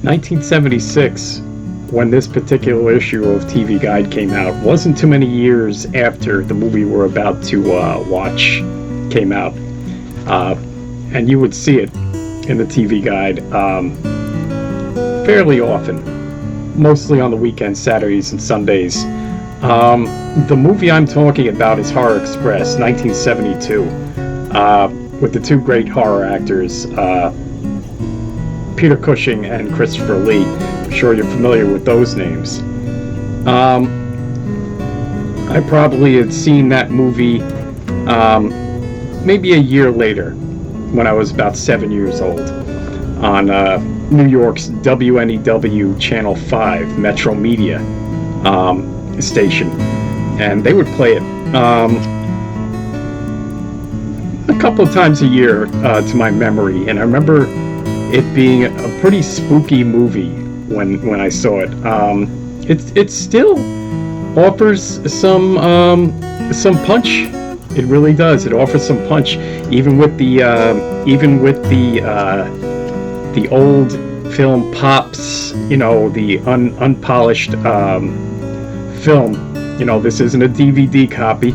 1976, when this particular issue of TV Guide came out, wasn't too many years after the movie we're about to watch came out. And you would see it in the TV Guide fairly often, mostly on the weekends, Saturdays and Sundays. The movie I'm talking about is Horror Express, 1972, with the two great horror actors, Peter Cushing and Christopher Lee. I'm sure you're familiar with those names. I probably had seen that movie maybe a year later, when I was about 7 years old, on New York's WNEW Channel 5 Metro Media station, and they would play it a couple of times a year to my memory. And I remember it being a pretty spooky movie when I saw it. It still offers some punch. It really does. It offers some punch, even with the old film pops. You know, the unpolished film. You know, this isn't a DVD copy.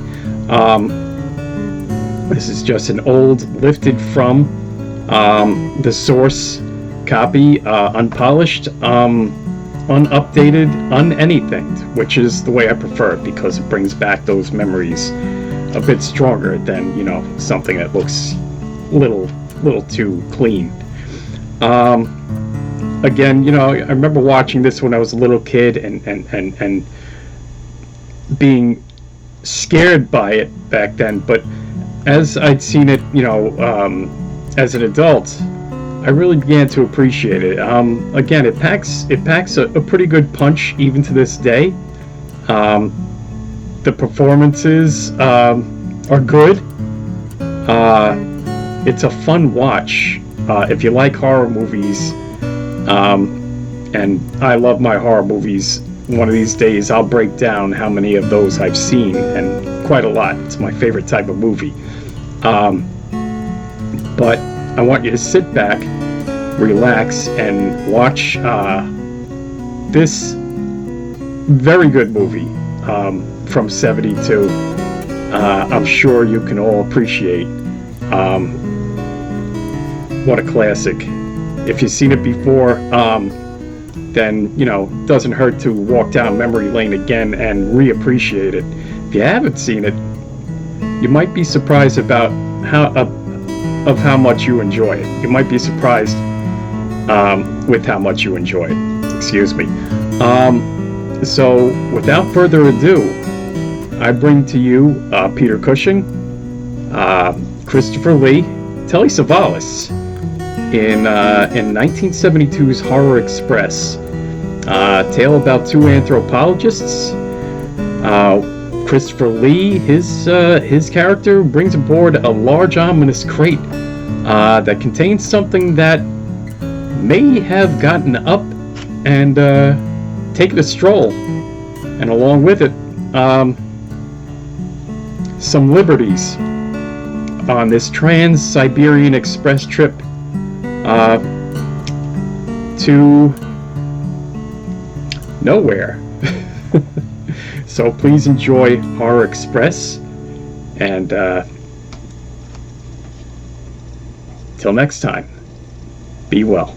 This is just an old, lifted from the source copy, unpolished, unupdated, unanything, which is the way I prefer it, because it brings back those memories a bit stronger than, you know, something that looks little too clean. Again, you know, I remember watching this when I was a little kid and being scared by it back then, but as I'd seen it, you know, as an adult, I really began to appreciate it. Again, it packs a pretty good punch even to this day. The performances are good. It's a fun watch if you like horror movies, and I love my horror movies. One of these days I'll break down how many of those I've seen, and quite a lot. It's my favorite type of movie. But I want you to sit back, relax, and watch this very good movie from '72. I'm sure you can all appreciate what a classic. If you've seen it before, then, you know, it doesn't hurt to walk down memory lane again and reappreciate it. If you haven't seen it, you might be surprised about how much you enjoy it. You might be surprised with how much you enjoy it. Excuse me. So, without further ado, I bring to you Peter Cushing, Christopher Lee, Telly Savalas in 1972's Horror Express, tale about two anthropologists. Christopher Lee, his character brings aboard a large ominous crate that contains something that may have gotten up and taken a stroll, and along with it, some liberties on this Trans-Siberian Express trip to nowhere. So please enjoy Horror Express, and till next time, be well.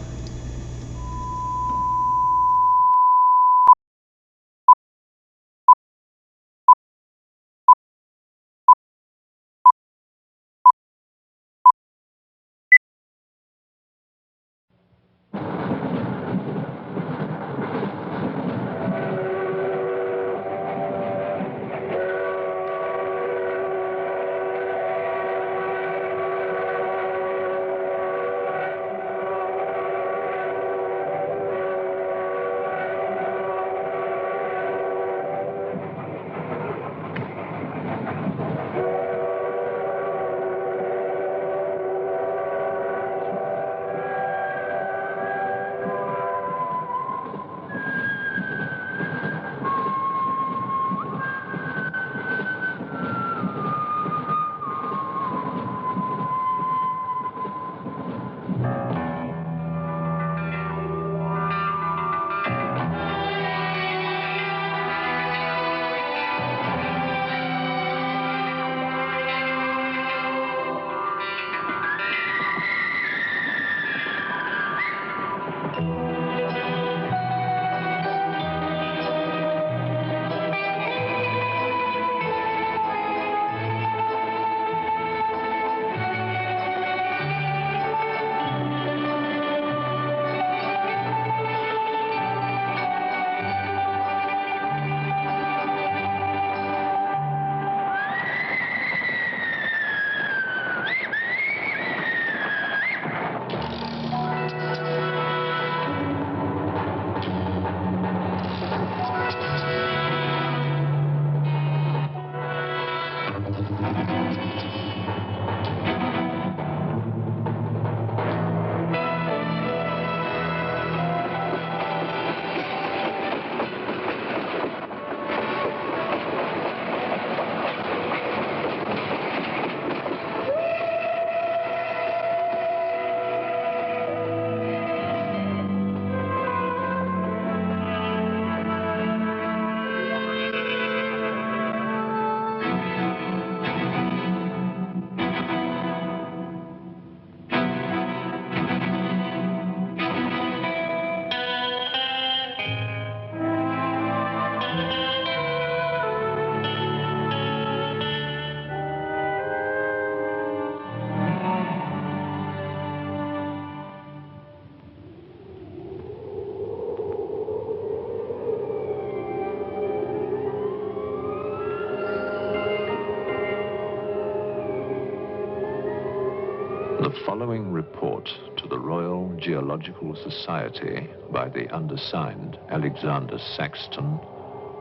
following report to the Royal Geological Society by the undersigned Alexander Saxton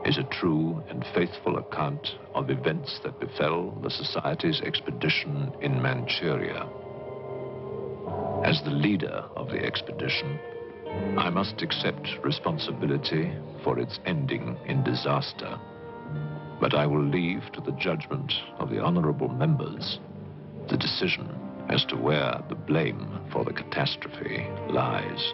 is a true and faithful account of events that befell the Society's expedition in Manchuria. As the leader of the expedition, I must accept responsibility for its ending in disaster. But I will leave to the judgment of the honorable members the decision as to where the blame for the catastrophe lies.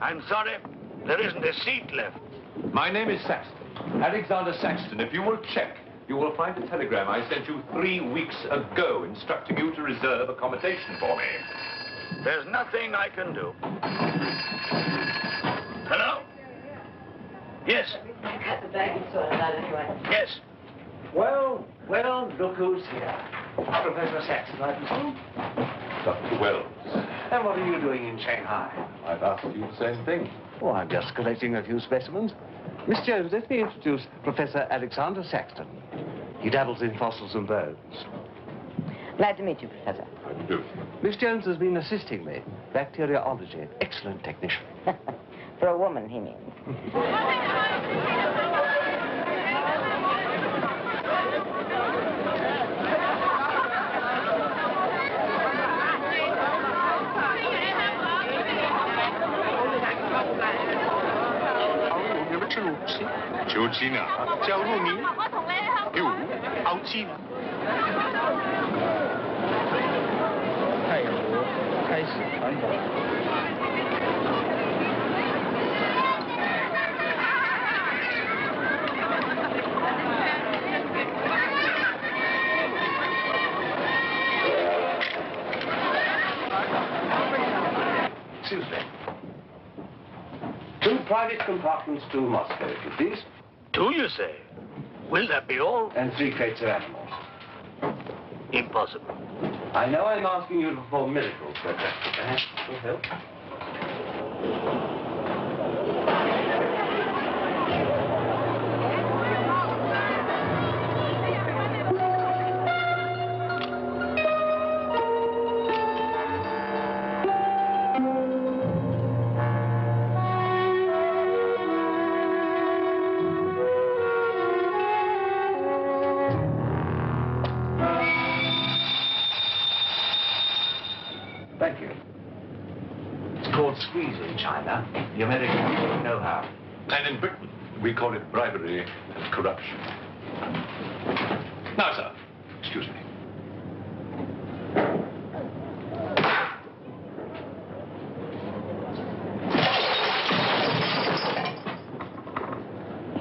I'm sorry, there isn't a seat left. My name is Saxton, Alexander Saxton. If you will check, you will find a telegram I sent you 3 weeks ago instructing you to reserve accommodation for me. There's nothing I can do. Hello? Yes. At the baggage sorted out anyway. Yes. Well, look who's here. Professor Saxton, I presume? Dr. Wells, And what are you doing in Shanghai? I've asked you the same thing. Oh, I'm just collecting a few specimens. Miss Jones, let me introduce Professor Alexander Saxton. He dabbles in fossils and bones. Glad to meet you, Professor. How do you do? Miss Jones has been assisting me. Bacteriology. Excellent technician. For a woman, he means. Excuse me. 2 private compartments to Moscow, if you please. 2, you say? Will that be all? And 3 crates of animals. Impossible. I know I'm asking you to perform miracles, but perhaps it will help. called squeeze in China. The Americans don't know how. And in Britain, we call it bribery and corruption. Now, sir, excuse me.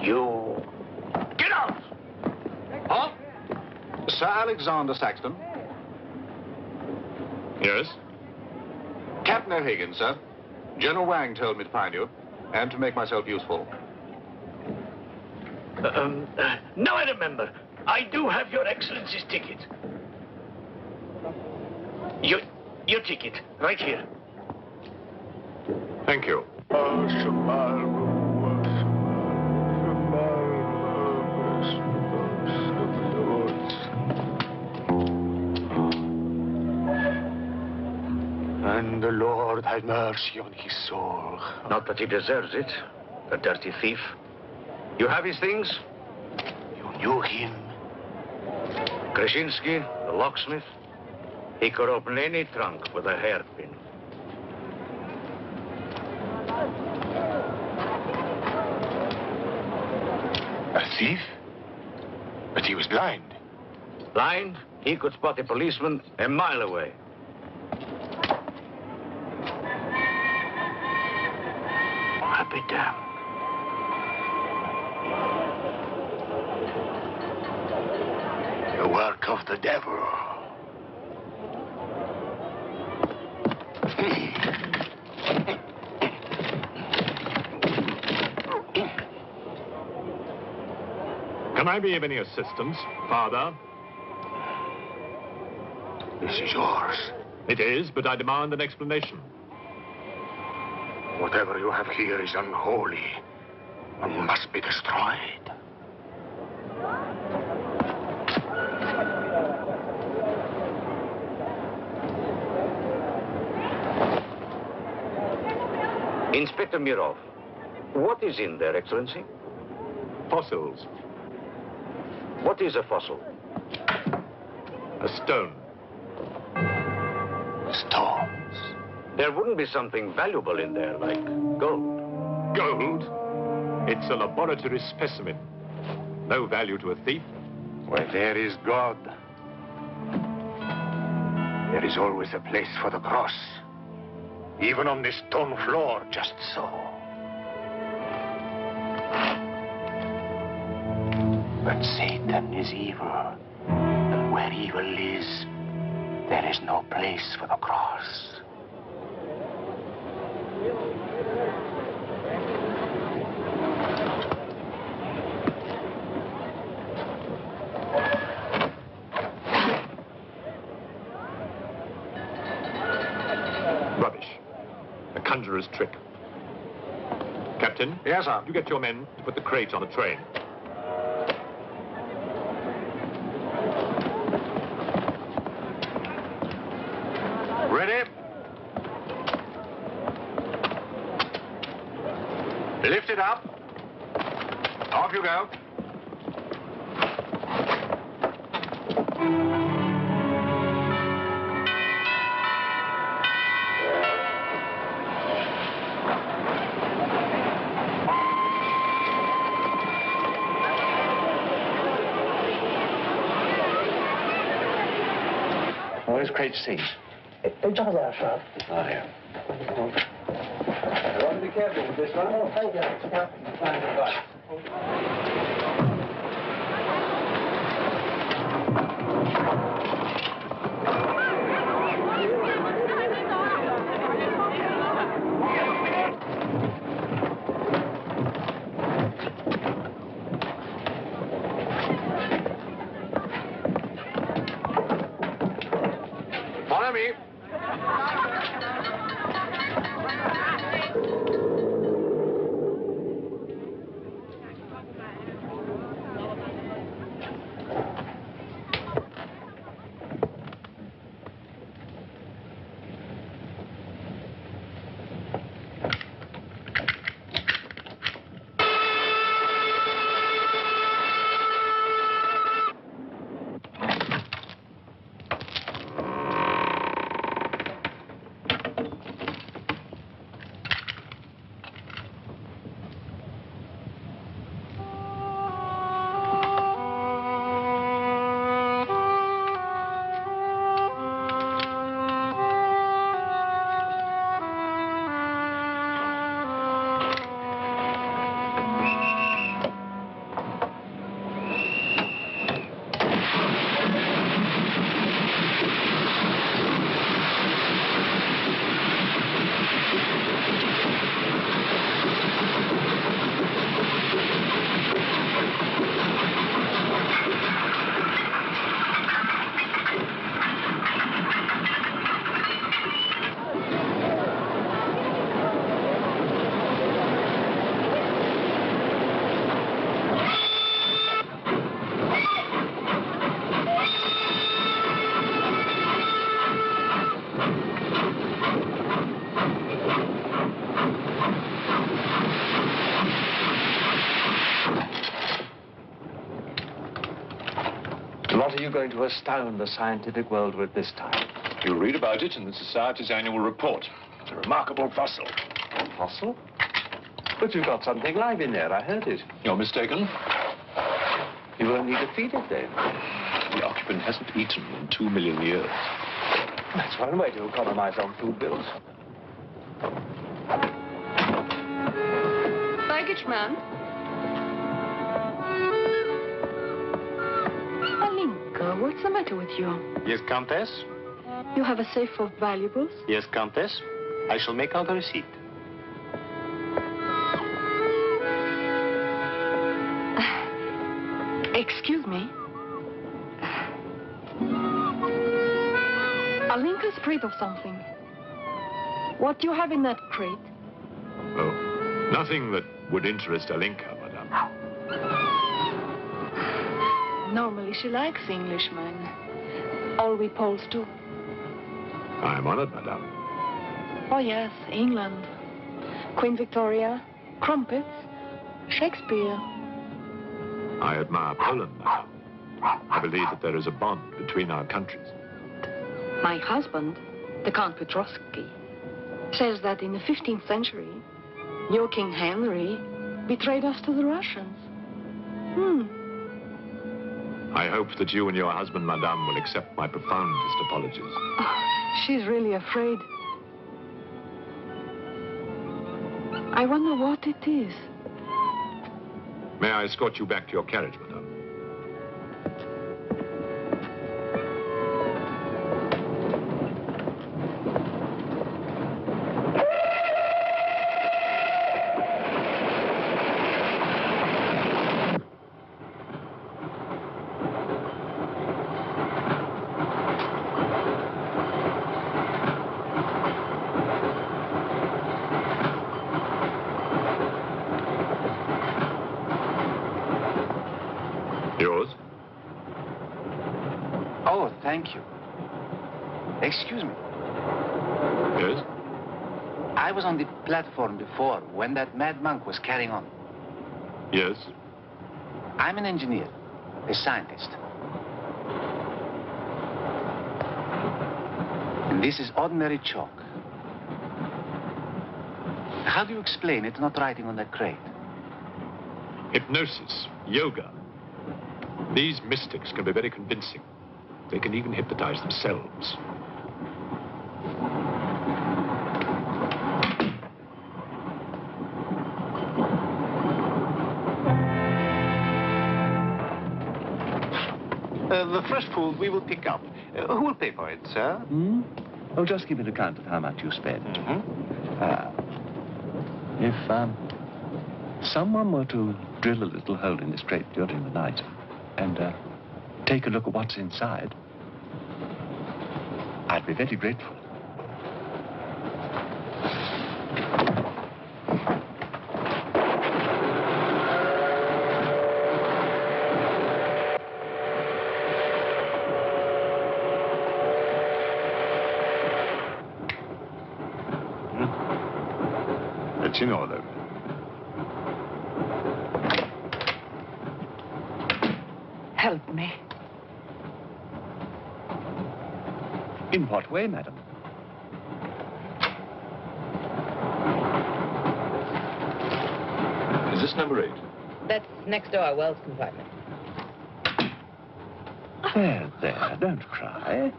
You... Get out! Huh? Sir Alexander Saxton. Yes? Captain O'Higgins, sir. General Wang told me to find you, and to make myself useful. Now I remember. I do have your Excellency's ticket. Your ticket, right here. Thank you. And the Lord have mercy on his soul. Not that he deserves it, a dirty thief. You have his things? You knew him? Krasinski, the locksmith, he could open any trunk with a hairpin. A thief? But he was blind. Blind, he could spot a policeman a mile away. I'll be damned. The work of the devil. Can I be of any assistance, Father? This is yours. It is, but I demand an explanation. Whatever you have here is unholy and must be destroyed. Inspector Mirov, what is in there, Excellency? Fossils. What is a fossil? A stone. Stones. There wouldn't be something valuable in there, like gold. Gold? It's a laboratory specimen. No value to a thief. Where there is God, there is always a place for the cross. Even on this stone floor, just so. But Satan is evil. And where evil is, there is no place for the cross. Rubbish. A conjurer's trick. Captain? Yes, sir. You get your men to put the crate on a train. Ready? Lift it up. Off you go. Where's crate C? It's over there, sir. Oh, yeah. Be careful with this one. Oh, thank you. Follow me. you going to astound the scientific world with this time? You'll read about it in the Society's annual report. It's a remarkable fossil. A fossil? But you've got something live in there, I heard it. You're mistaken. You won't need to feed it then. The occupant hasn't eaten in 2 million years. That's one way to economize on food bills. Baggage man. Alinka, what's the matter with you? Yes, Countess? You have a safe of valuables? Yes, Countess. I shall make out a receipt. Excuse me. Alinka's afraid of something. What do you have in that crate? Oh, nothing that would interest Alinka, madame. Normally she likes Englishmen. All we Poles do. I am honored, madame. Oh yes, England. Queen Victoria, crumpets, Shakespeare. I admire Poland, madame. I believe that there is a bond between our countries. My husband, the Count Petrovsky, says that in the 15th century, your King Henry betrayed us to the Russians. I hope that you and your husband, madame, will accept my profoundest apologies. Oh, she's really afraid. I wonder what it is. May I escort you back to your carriage, madame? Yours? Oh, thank you. Excuse me. Yes? I was on the platform before when that mad monk was carrying on. Yes? I'm an engineer, a scientist. And this is ordinary chalk. How do you explain it's not writing on that crate? Hypnosis, yoga. These mystics can be very convincing. They can even hypnotize themselves. The fresh food we will pick up. Who will pay for it, sir? Oh, just give me an account of how much you spent. If someone were to drill a little hole in this crate during the night and take a look at what's inside, I'd be very grateful. It's in order. Help me. In what way, madam? Is this number 8? That's next door, Wells compartment. There, don't cry.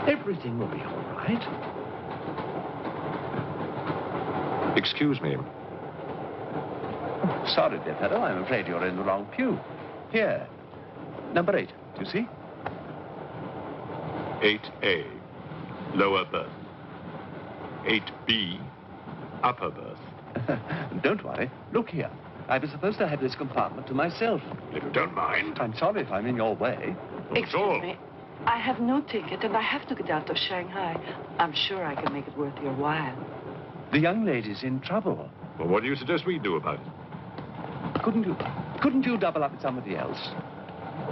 Everything will be all right. Excuse me. Sorry, dear fellow, I'm afraid you're in the wrong pew. Here, number 8, do you see? 8A, lower berth. 8B, upper berth. Don't worry. Look here. I was supposed to have this compartment to myself. If you don't mind. I'm sorry if I'm in your way. Not at all. Excuse me. I have no ticket and I have to get out of Shanghai. I'm sure I can make it worth your while. The young lady's in trouble. Well, what do you suggest we do about it? Couldn't you double up with somebody else?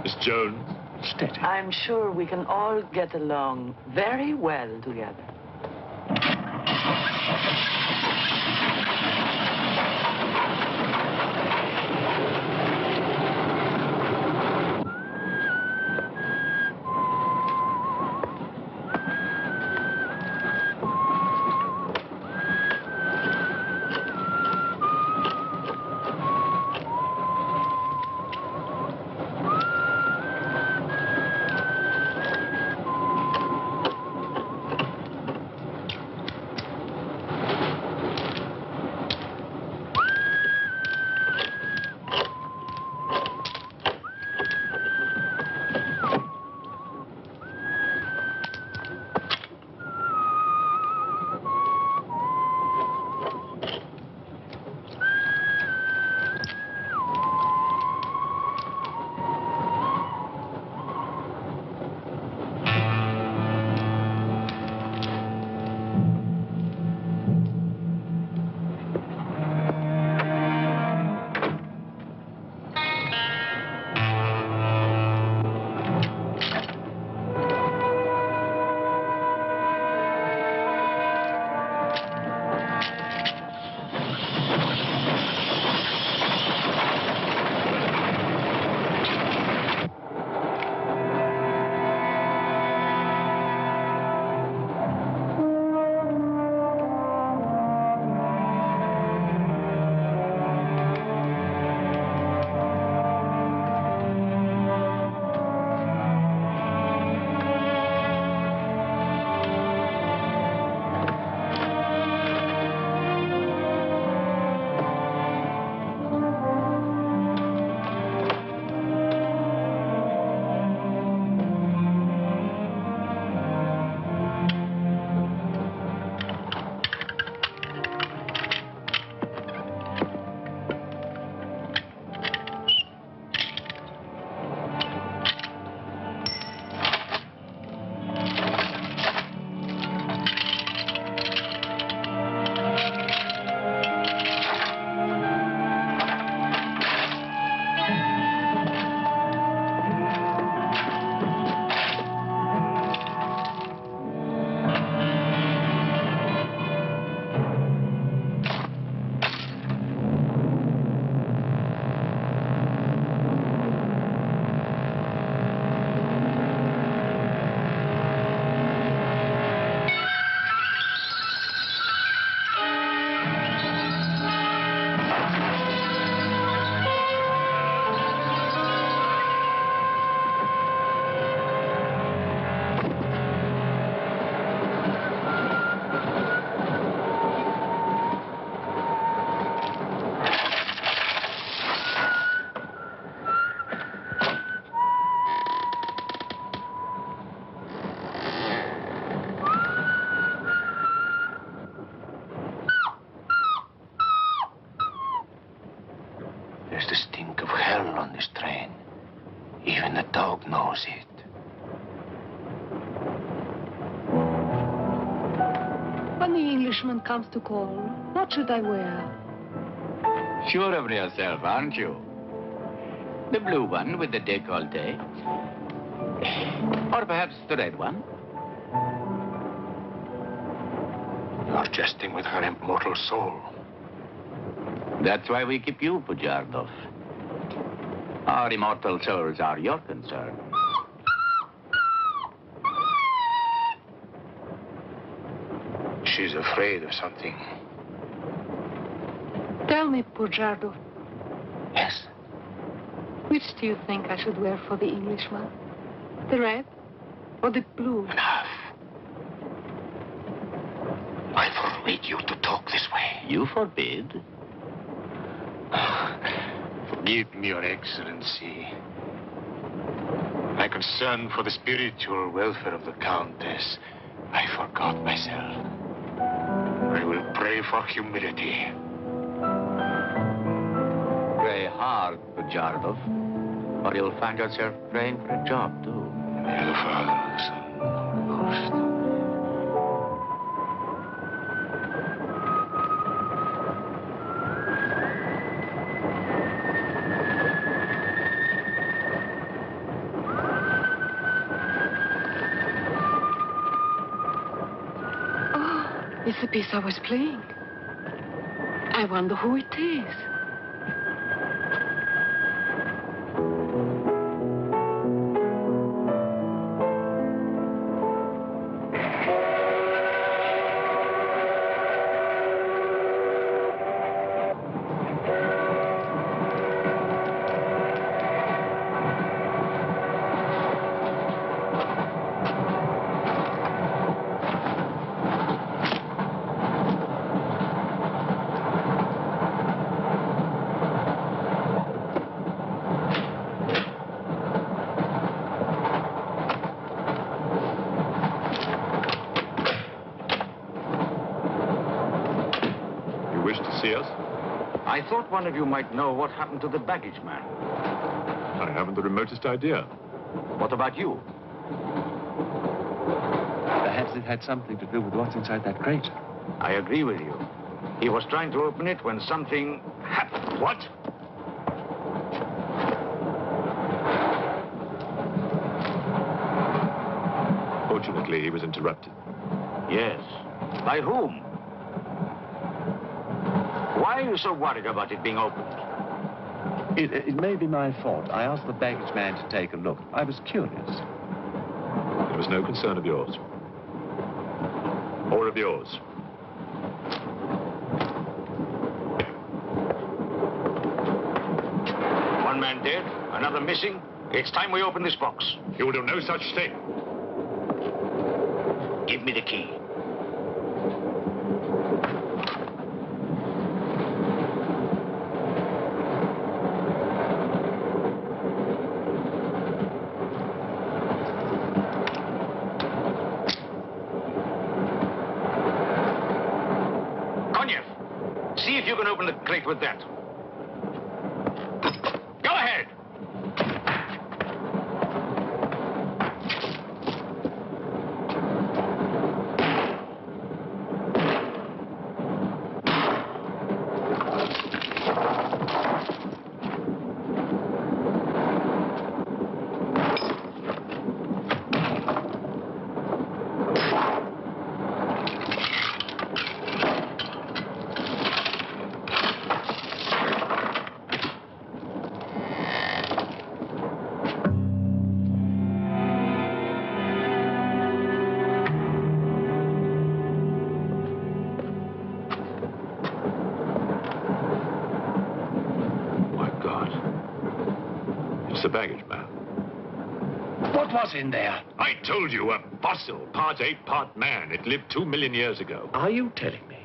Miss Jones? Steady. I'm sure we can all get along very well together. There's the stink of hell on this train. Even the dog knows it. When the Englishman comes to call, what should I wear? Sure of yourself, aren't you? The blue one with the décolleté. Or perhaps the red one. You're jesting with her immortal soul. That's why we keep you, Pujardov. Our immortal souls are your concern. She's afraid of something. Tell me, Pujardov, Yes. which do you think I should wear for the Englishman? The red or the blue? Enough. I forbid you to talk this way. You forbid? Forgive me, Your Excellency. My concern for the spiritual welfare of the Countess, I forgot myself. I will pray for humility. Pray hard, Pujardov, or you'll find yourself praying for a job, too. In the name of the Father, Son, and Holy Ghost. It's the piece I was playing. I wonder who it is. I thought one of you might know what happened to the baggage man. I haven't the remotest idea. What about you? Perhaps it had something to do with what's inside that crate. I agree with you. He was trying to open it when something happened. What? Fortunately, he was interrupted. Yes. By whom? Why are you so worried about it being opened? It may be my fault. I asked the baggage man to take a look. I was curious. It was no concern of yours. Or of yours. One man dead, another missing. It's time we open this box. You will do no such thing. Give me the key. See if you can open the crate with that. Go ahead. The baggage man. What was in there? I told you, a fossil, part ape, part man. It lived 2 million years ago. Are you telling me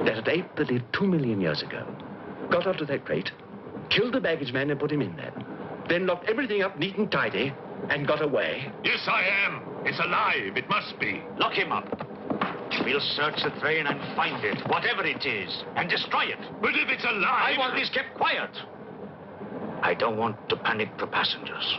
that an ape that lived 2 million years ago got onto that crate, killed the baggage man and put him in there, then locked everything up neat and tidy and got away? Yes, I am. It's alive. It must be. Lock him up. We'll search the train and find it, whatever it is, and destroy it. But if it's alive... I want this kept quiet. I don't want to panic the passengers.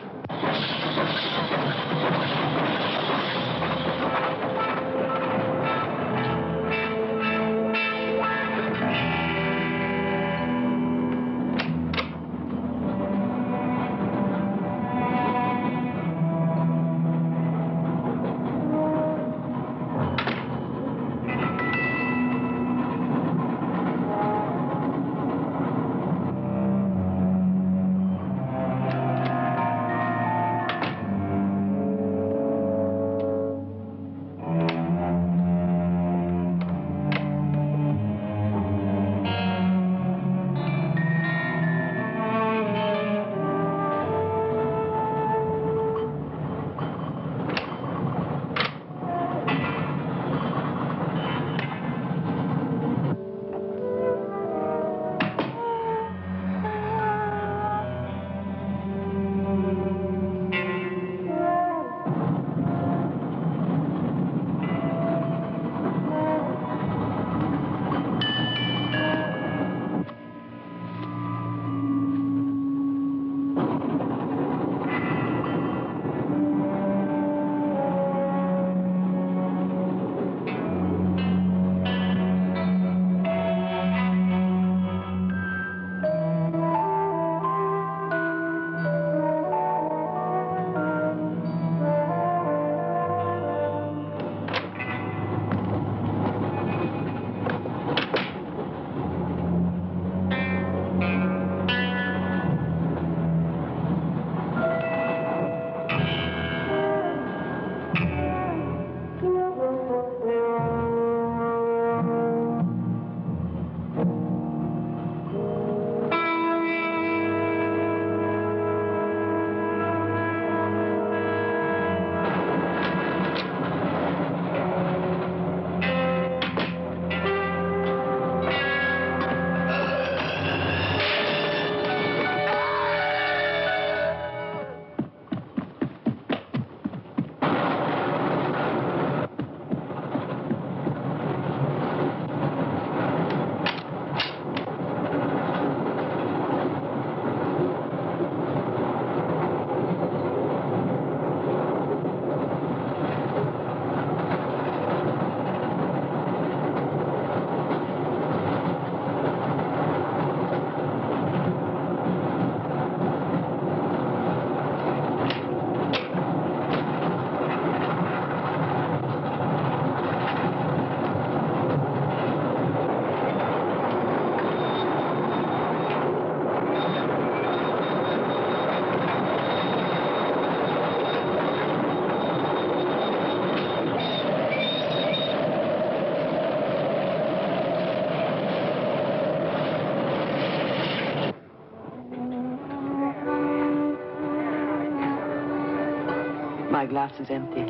My glass is empty.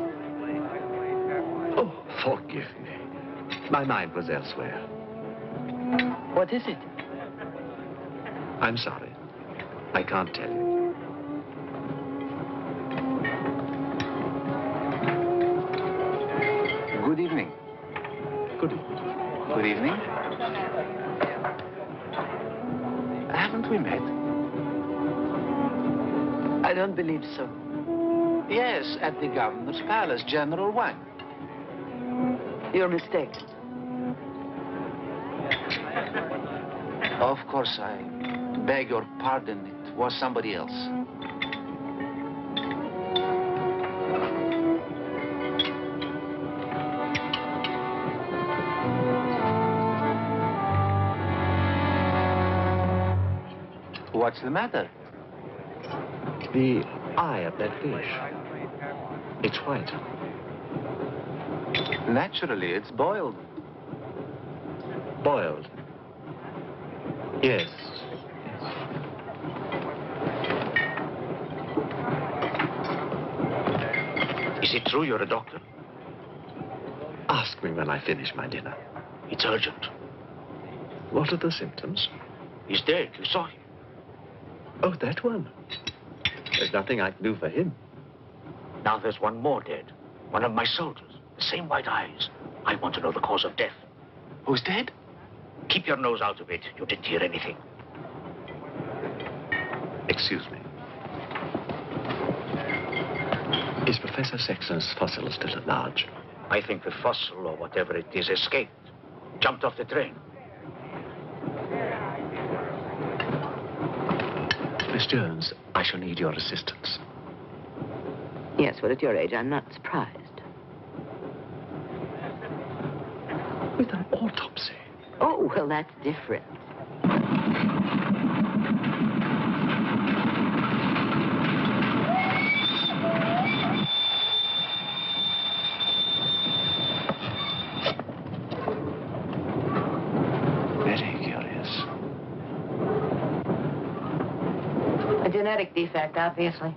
Oh, forgive me. My mind was elsewhere. What is it? I'm sorry. I can't tell you. Good evening. Good evening. Good evening. Haven't we met? I don't believe so. Yes, at the governor's palace, General Wang. You're mistaken. Of course, I beg your pardon. It was somebody else. What's the matter? The eye of that fish. It's white. Naturally, it's boiled. Boiled. Yes. Is it true you're a doctor? Ask me when I finish my dinner. It's urgent. What are the symptoms? He's dead. You saw him. Oh, that one. There's nothing I can do for him. Now there's one more dead. One of my soldiers. The same white eyes. I want to know the cause of death. Who's dead? Keep your nose out of it. You didn't hear anything. Excuse me. Is Professor Sexton's fossil still at large? I think the fossil, or whatever it is, escaped. Jumped off the train. Miss Jones, I shall need your assistance. Yes, well, at your age, I'm not surprised. With an autopsy. Oh, well, that's different. Very curious. A genetic defect, obviously.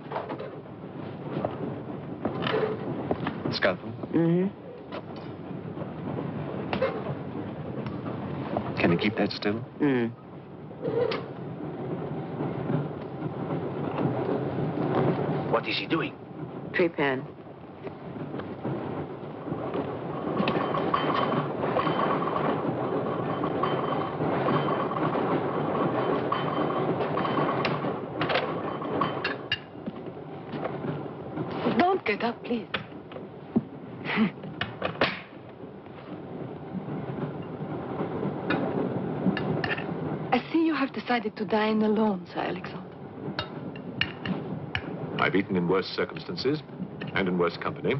Scalpel? Mm-hmm. Can you keep that still? Mm. What is he doing? Trepan. Don't get up, please. I see you have decided to dine alone, Sir Alexander. I've eaten in worse circumstances and in worse company.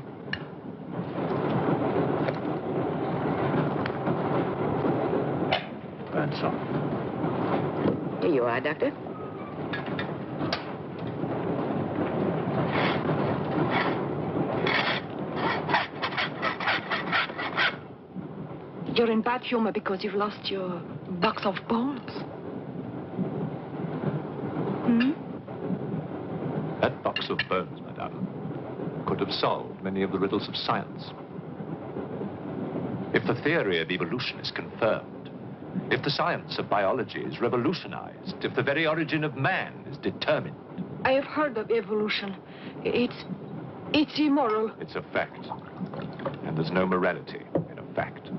Burnsome. Here you are, Doctor. You're in bad humor because you've lost your box of bones. Hmm? That box of bones, madame, could have solved many of the riddles of science. If the theory of evolution is confirmed, if the science of biology is revolutionized, if the very origin of man is determined. I have heard of evolution. It's immoral. It's a fact. And there's no morality in a fact.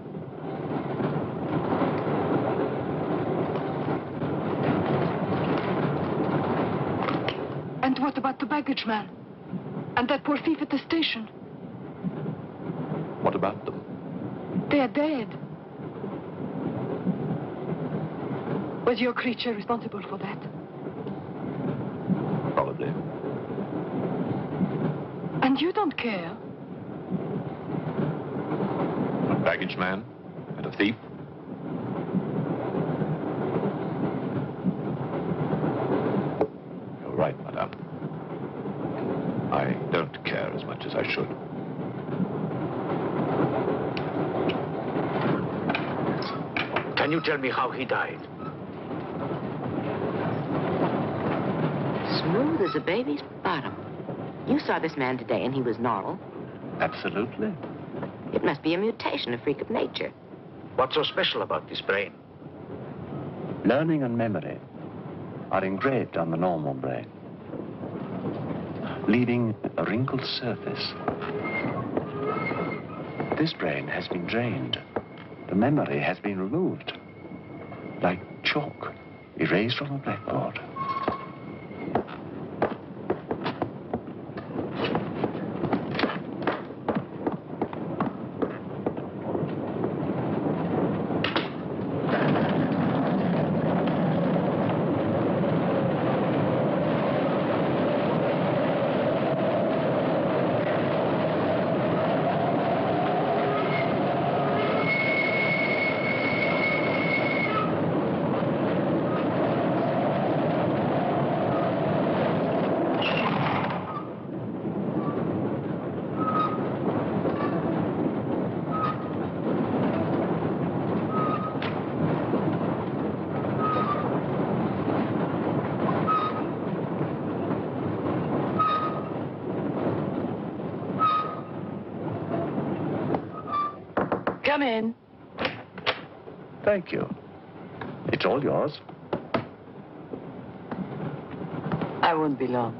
And what about the baggage man? And that poor thief at the station? What about them? They are dead. Was your creature responsible for that? Probably. And you don't care? A baggage man and a thief. You're right, madame. I don't care as much as I should. Can you tell me how he died? Smooth as a baby's bottom. You saw this man today and he was normal. Absolutely. It must be a mutation, a freak of nature. What's so special about this brain? Learning and memory are engraved on the normal brain, leaving a wrinkled surface. This brain has been drained. The memory has been removed, like chalk erased from a blackboard. Come in. Thank you. It's all yours. I won't be long.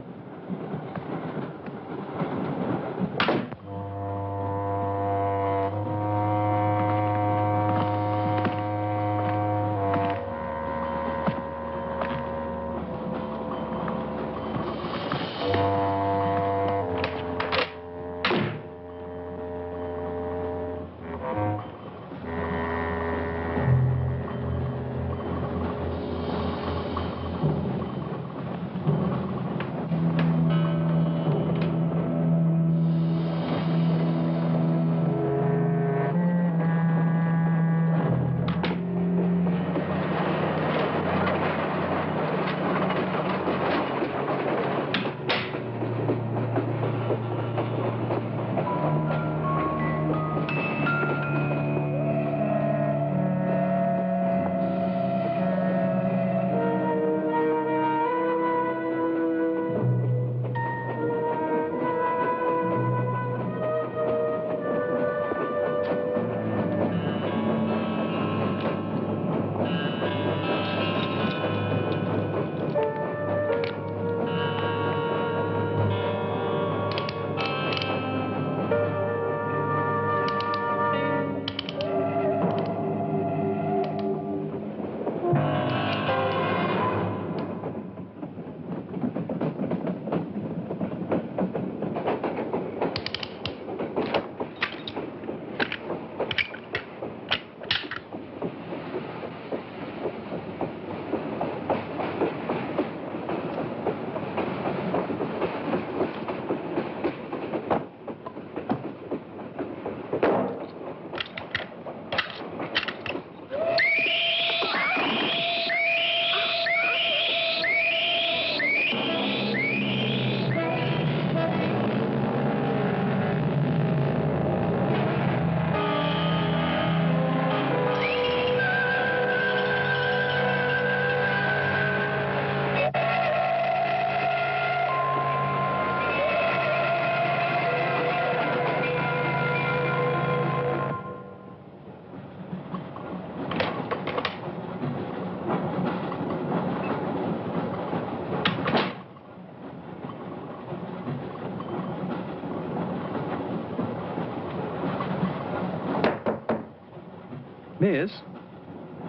Miss,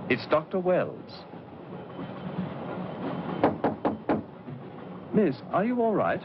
it's Dr. Wells. Miss, are you all right?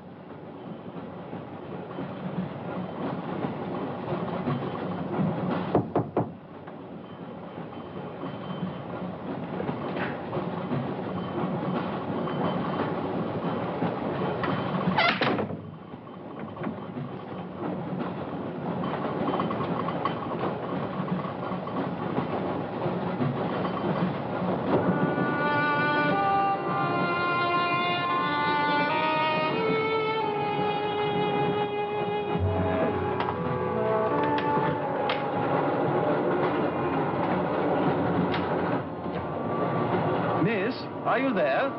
Miss, are you there?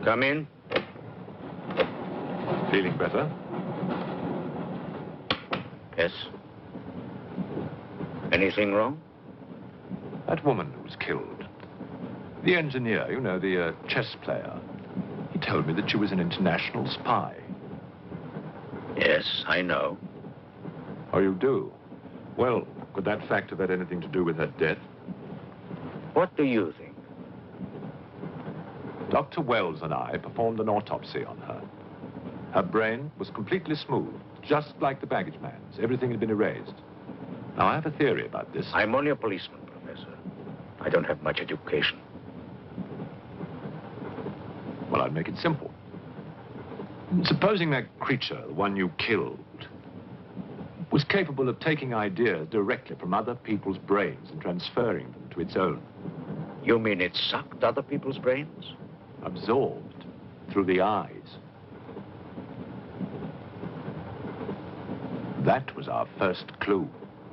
Come in. Feeling better? Yes. Anything wrong? That woman who was killed. The engineer, you know, the chess player. He told me that she was an international spy. Yes, I know. Oh, you do? Well, could that fact have had anything to do with her death? What do you think? Dr. Wells and I performed an autopsy on her. Her brain was completely smooth, just like the baggage man's. Everything had been erased. Now, I have a theory about this. I'm only a policeman, Professor. I don't have much education. Well, I'll make it simple. Supposing that creature, the one you killed, was capable of taking ideas directly from other people's brains and transferring them to its own. You mean it sucked other people's brains? Absorbed through the eyes. That was our first clue,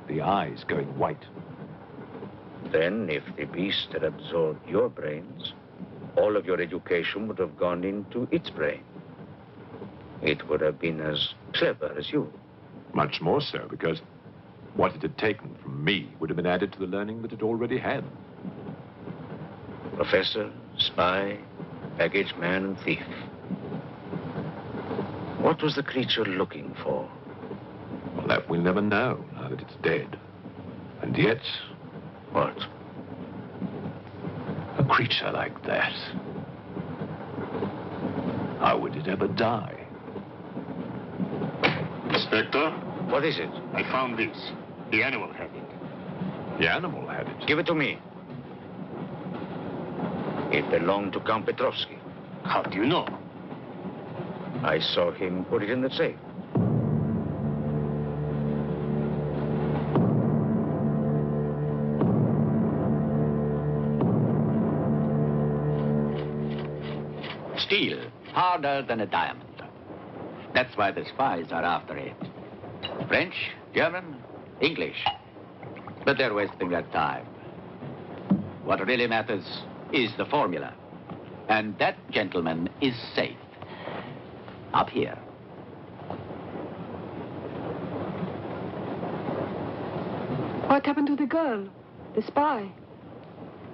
the eyes going white. Then, if the beast had absorbed your brains, all of your education would have gone into its brain. It would have been as clever as you. Much more so, because what it had taken from me would have been added to the learning that it already had. Professor, spy, baggage man, and thief. What was the creature looking for? Well, that we'll never know, now that it's dead. And yet... What? A creature like that. How would it ever die? Inspector? What is it? I found this. The animal had it. The animal had it. Give it to me. It belonged to Count Petrovsky. How do you know? I saw him put it in the safe. Steel, harder than a diamond. That's why the spies are after it. French, German, English. But they're wasting their time. What really matters is the formula. And that, gentlemen, is safe. Up here. What happened to the girl? The spy?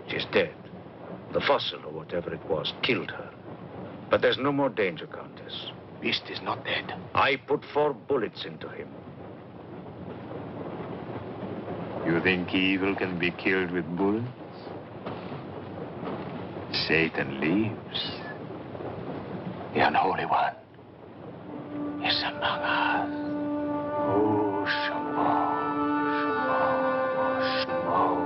She's dead. The fossil, or whatever it was, killed her. But there's no more danger, Countess. Beast is not dead. I put 4 bullets into him. You think evil can be killed with bullets? Satan lives. The unholy one is among us. Oh, Shamo, Shamo, Shamo,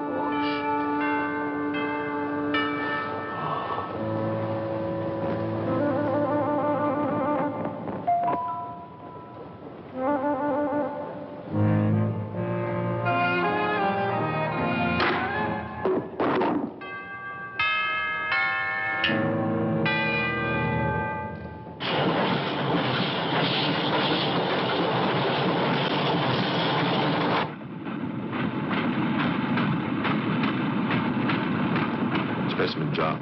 Specimen jar.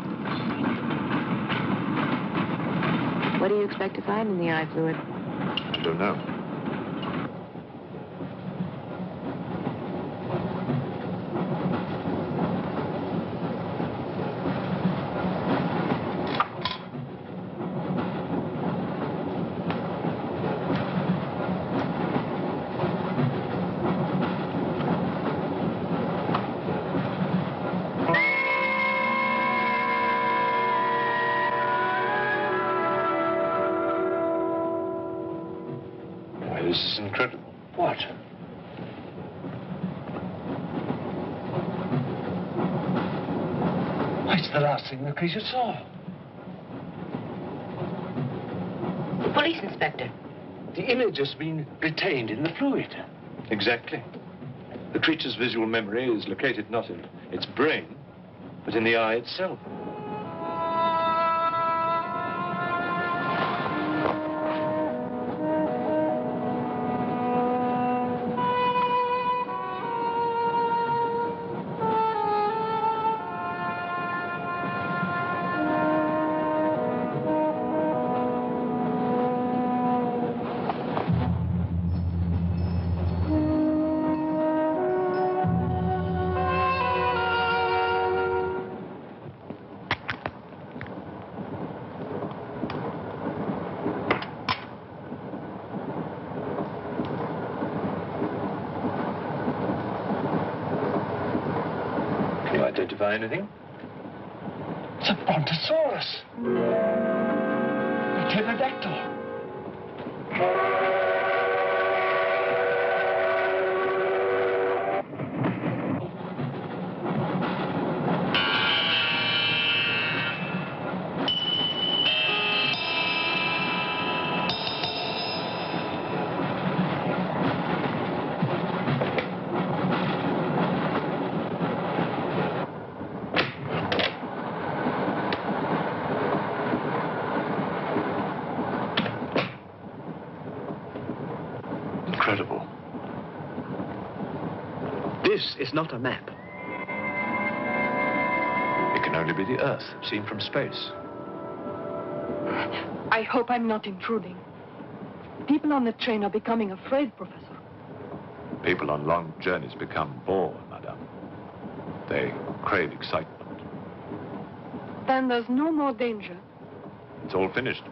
What do you expect to find in the eye fluid? I don't know. This is incredible. What? It's the last thing the creature saw. The police inspector. The image has been retained in the fluid. Exactly. The creature's visual memory is located not in its brain, but in the eye itself. Can you identify anything? It's a brontosaurus. A pterodactyl. Incredible. This is not a map. It can only be the Earth, seen from space. I hope I'm not intruding. People on the train are becoming afraid, Professor. People on long journeys become bored, madame. They crave excitement. Then there's no more danger. It's all finished.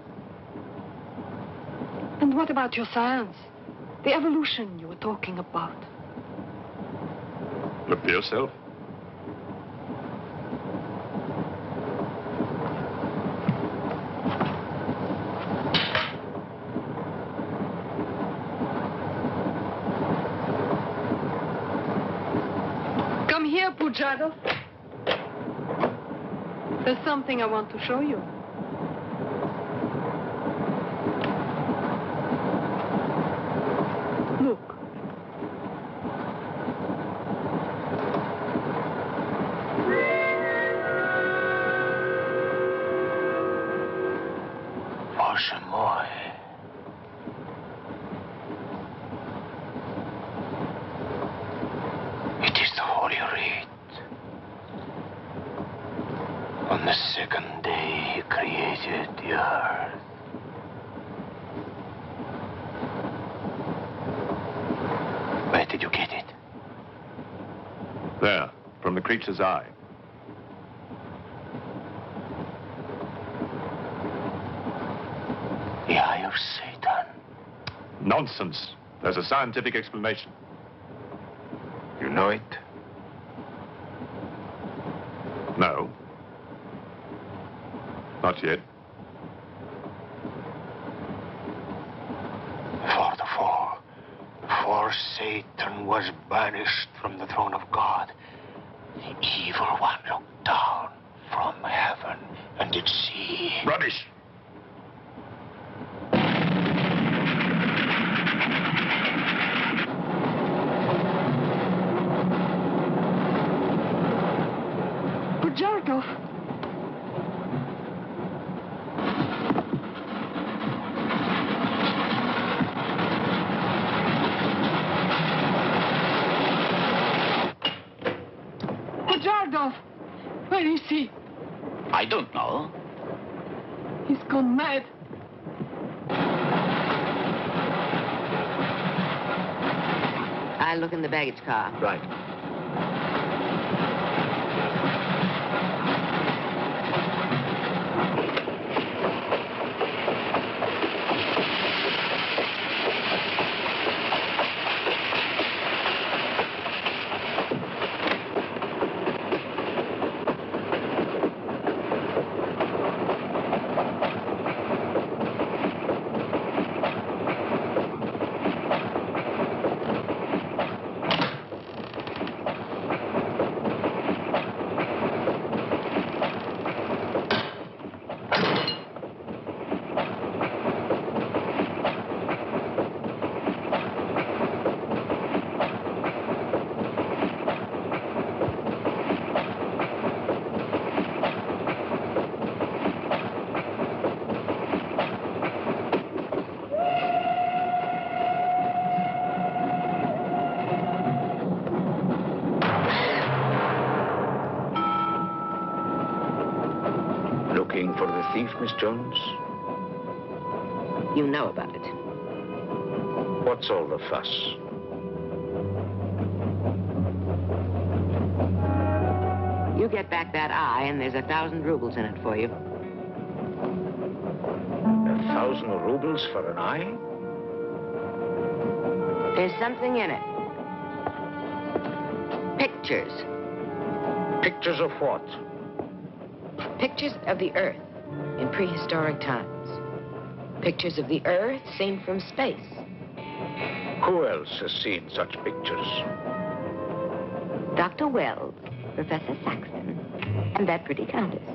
And what about your science? The evolution you were talking about. Look for yourself. Come here, Pujado. There's something I want to show you. Look. Bosche moi. It is the holy rite. On the second day, he created the earth. Where did you get it? There, from the creature's eye. The eye of Satan. Nonsense. There's a scientific explanation. You know it? No. Not yet. Before Satan was banished from the throne of God, the evil one looked down from heaven and did see. Rubbish! Bujarkov! Bujarkov! Where is he? I don't know. He's gone mad. I'll look in the baggage car. Right. Looking for the thief, Miss Jones? You know about it. What's all the fuss? You get back that eye, and there's 1,000 rubles in it for you. 1,000 rubles for an eye? There's something in it. Pictures. Pictures of what? Pictures of the Earth in prehistoric times. Pictures of the Earth seen from space. Who else has seen such pictures? Dr. Wells, Professor Saxton, and that pretty countess.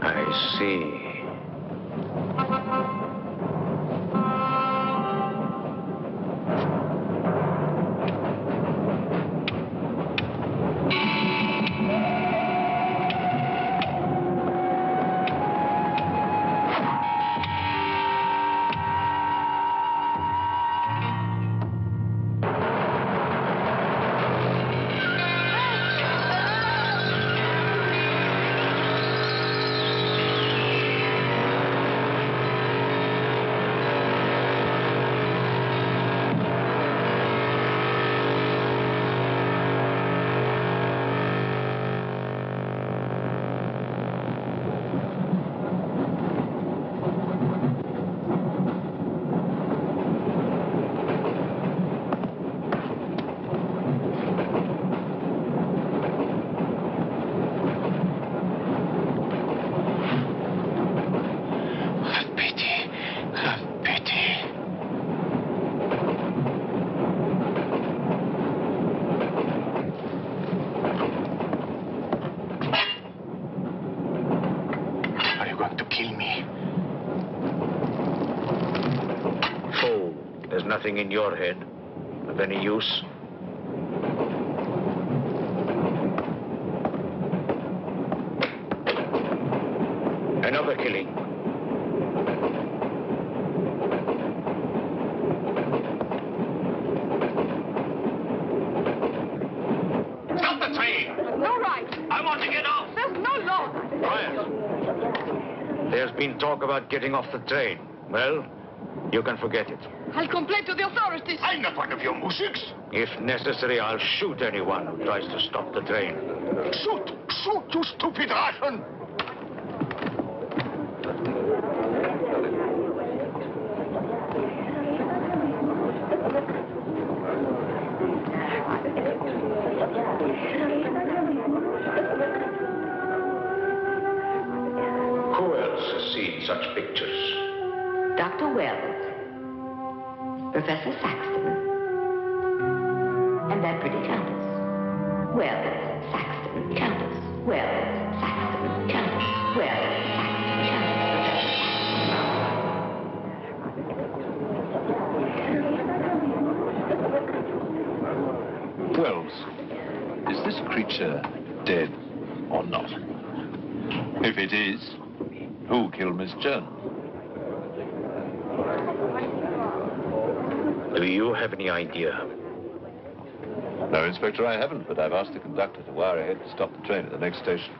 I see. Nothing in your head of any use. Another killing. There's been talk about getting off the train. Well, you can forget it. I'll complain to the authorities. I'm not one of your musics. If necessary, I'll shoot anyone who tries to stop the train. Shoot! Shoot, you stupid Russian! Who else has seen such pictures? Dr. Wells, Professor Saxton, and that pretty countess. Wells, Saxton, countess. Wells, Saxton, countess. Wells, Saxton, countess. Wells, is this creature dead or not? If it is, who killed Miss Jones? Do you have any idea? No, Inspector, I haven't, but I've asked the conductor to wire ahead to stop the train at the next station.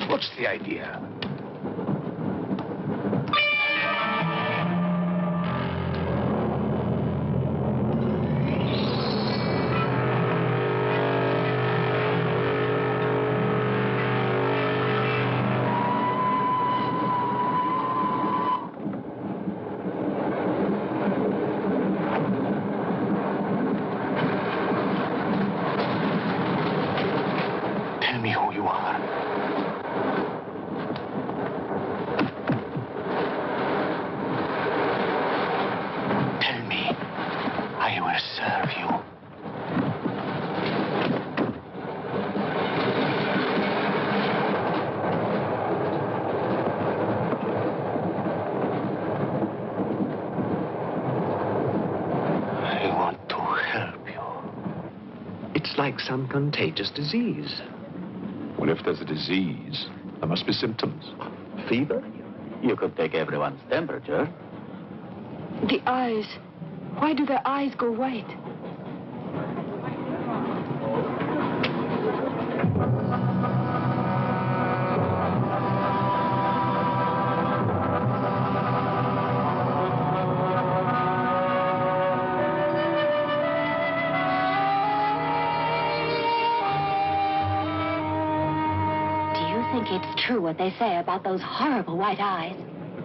What's the idea? Tell me who you are. Tell me. I will serve you. I want to help you. It's like some contagious disease. Well, if there's a disease, there must be symptoms. Fever? You could take everyone's temperature. The eyes. Why do their eyes go white? Do you think it's true what they say about those horrible white eyes?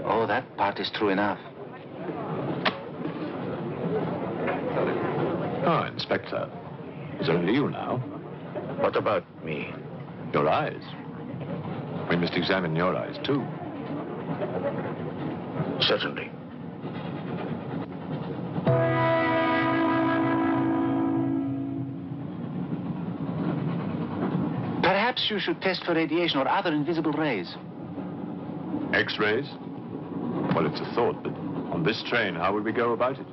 Oh, that part is true enough. Ah, Inspector. It's only you now. What about me? Your eyes. We must examine your eyes, too. Certainly. Perhaps you should test for radiation or other invisible rays. X-rays? Well, it's a thought, but on this train, how would we go about it?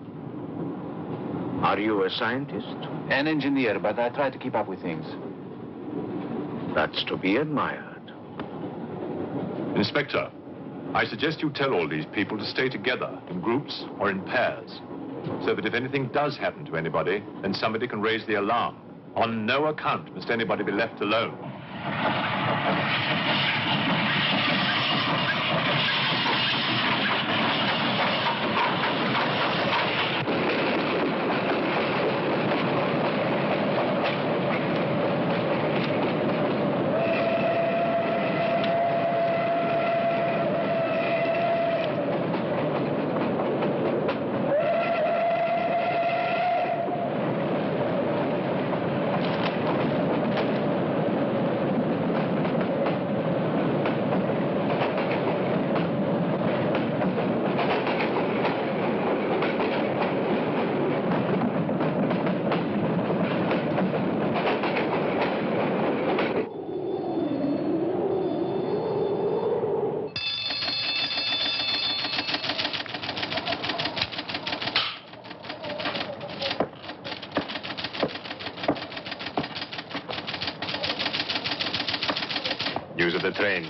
Are you a scientist? An engineer, but I try to keep up with things. That's to be admired. Inspector, I suggest you tell all these people to stay together, in groups or in pairs, so that if anything does happen to anybody, then somebody can raise the alarm. On no account must anybody be left alone. News of the train.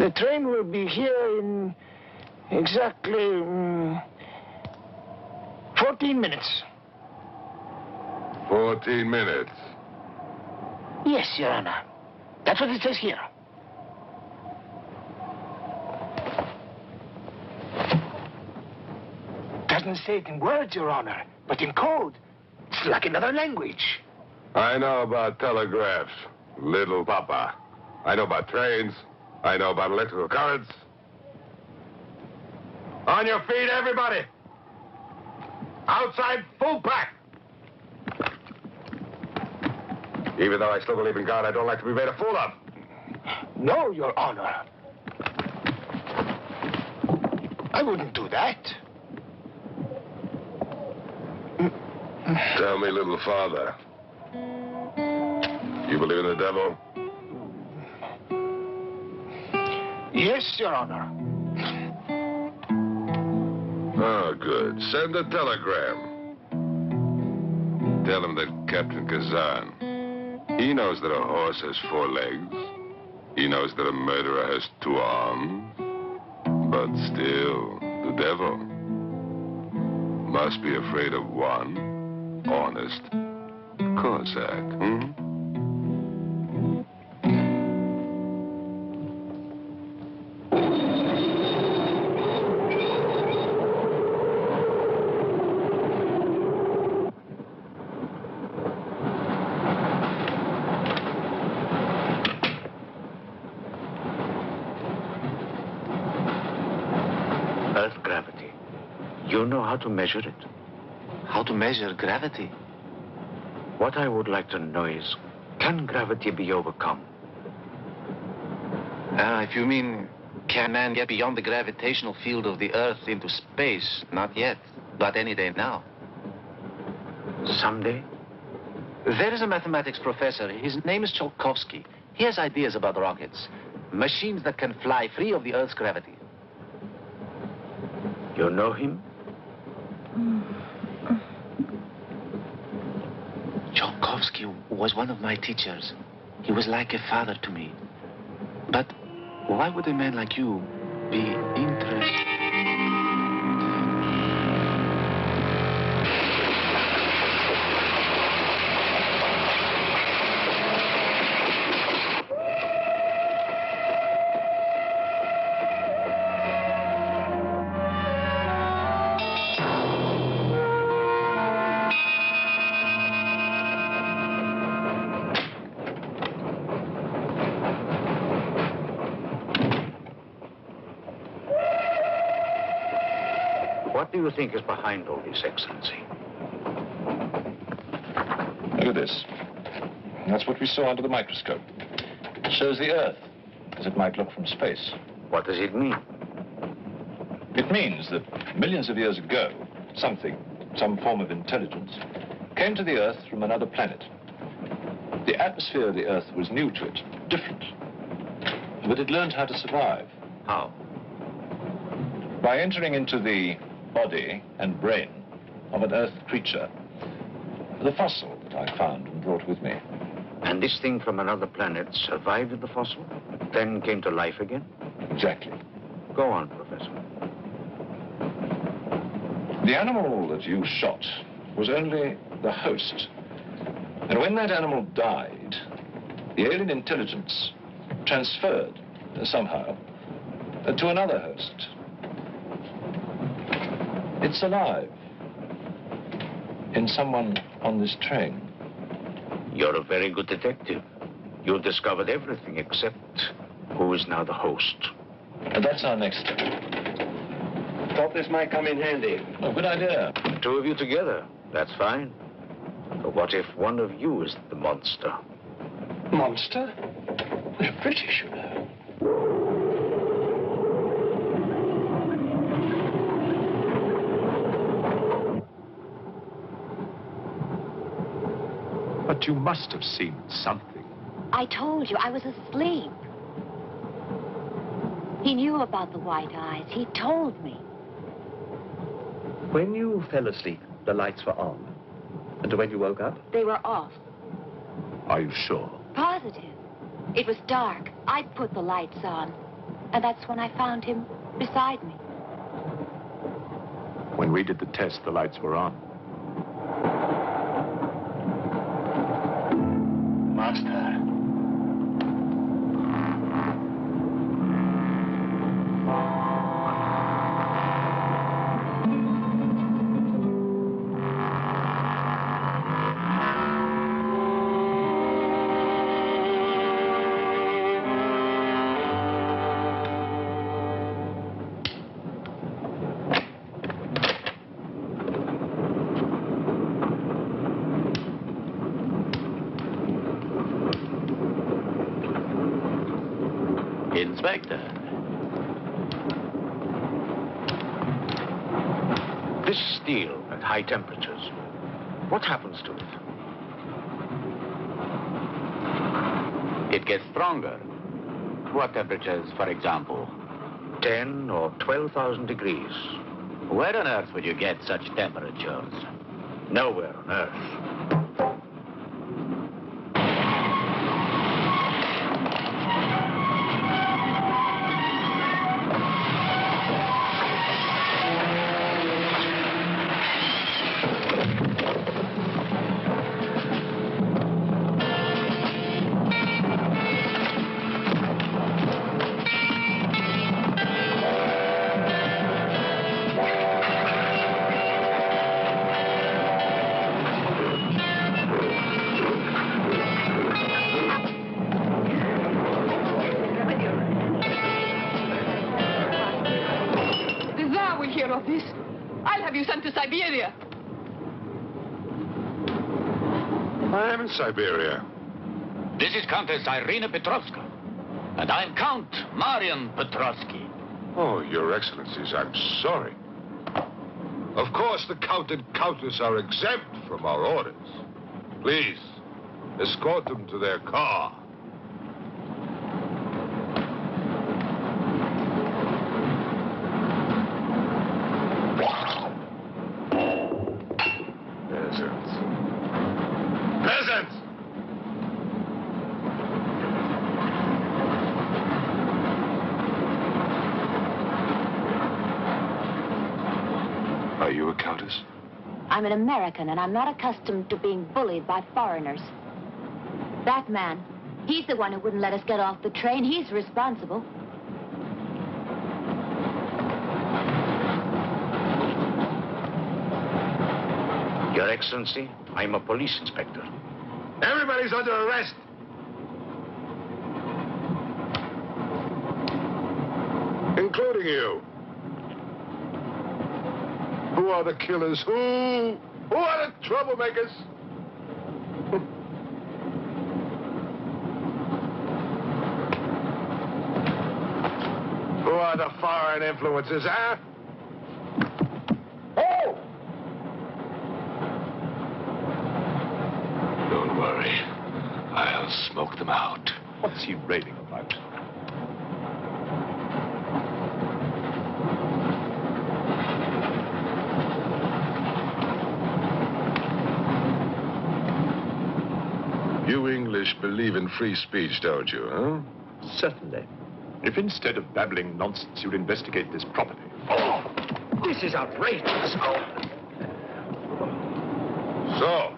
The train will be here in exactly 14 minutes. 14 minutes. Yes, Your Honor. That's what it says here. Doesn't say it in words, Your Honor, but in code. It's like another language. I know about telegraphs, little papa. I know about trains. I know about electrical currents. On your feet, everybody. Outside, full pack. Even though I still believe in God, I don't like to be made a fool of. No, Your Honor. I wouldn't do that. Tell me, little father. You believe in the devil? Yes, Your Honor. Oh, good. Send a telegram. Tell him that Captain Kazan, he knows that a horse has 4 legs. He knows that a murderer has 2 arms. But still, the devil must be afraid of one honest Cossack, Earth gravity. You know how to measure it? How to measure gravity? What I would like to know is, can gravity be overcome? If you mean, can man get beyond the gravitational field of the Earth into space? Not yet, but any day now. Someday? There is a mathematics professor. His name is Tsiolkovsky. He has ideas about rockets. Machines that can fly free of the Earth's gravity. You know him? Tsiolkovsky was one of my teachers. He was like a father to me. But why would a man like you be interested? What do you think is behind all this, Excellency? Look at this. That's what we saw under the microscope. It shows the Earth as it might look from space. What does it mean? It means that millions of years ago, something, some form of intelligence, came to the Earth from another planet. The atmosphere of the Earth was new to it, different. But it learned how to survive. How? By entering into the body and brain of an Earth creature, the fossil that I found and brought with me. And this thing from another planet survived the fossil, then came to life again? Exactly. Go on, Professor. The animal that you shot was only the host. And when that animal died, the alien intelligence transferred somehow to another host. It's alive in someone on this train. You're a very good detective. You discovered everything except who is now the host. And that's our next step. Thought this might come in handy. Oh, good idea. The 2 of you together, that's fine. But what if one of you is the monster? Monster? They're British, you know. But you must have seen something. I told you, I was asleep. He knew about the white eyes. He told me. When you fell asleep, the lights were on. And when you woke up? They were off. Are you sure? Positive. It was dark. I put the lights on. And that's when I found him beside me. When we did the test, the lights were on. Master. Inspector. This steel at high temperatures, what happens to it? It gets stronger. What temperatures, for example? 10 or 12,000 degrees. Where on earth would you get such temperatures? Nowhere on earth. The Tsar will hear of this. I'll have you sent to Siberia. I am in Siberia. This is Countess Irina Petrovska. And I'm Count Marian Petrovsky. Oh, Your Excellencies, I'm sorry. Of course, the Count and Countess are exempt from our orders. Please, escort them to their car. Peasants. Peasants! Are you a countess? I'm an American, and I'm not accustomed to being bullied by foreigners. That man, he's the one who wouldn't let us get off the train. He's responsible. Your Excellency, I'm a police inspector. Everybody's under arrest. Including you. Who are the killers? Who are the troublemakers? Who are the foreign influences, huh? Oh! Don't worry. I'll smoke them out. What's he raving about? You English believe in free speech, don't you, huh? Certainly. If instead of babbling nonsense, you'd investigate this properly. Oh, this is outrageous. Oh. So,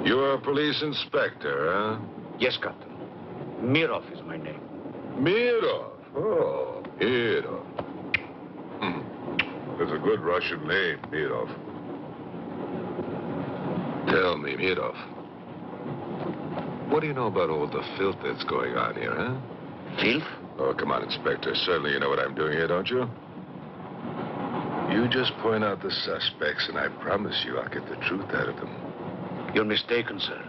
you're a police inspector, huh? Yes, Captain. Mirov is my name. Mirov? Oh, Mirov. That's a good Russian name, Mirov. Tell me, Mirov, what do you know about all the filth that's going on here, huh? Filth? Oh, come on, Inspector. Certainly you know what I'm doing here, don't you? You just point out the suspects, and I promise you I'll get the truth out of them. You're mistaken, sir.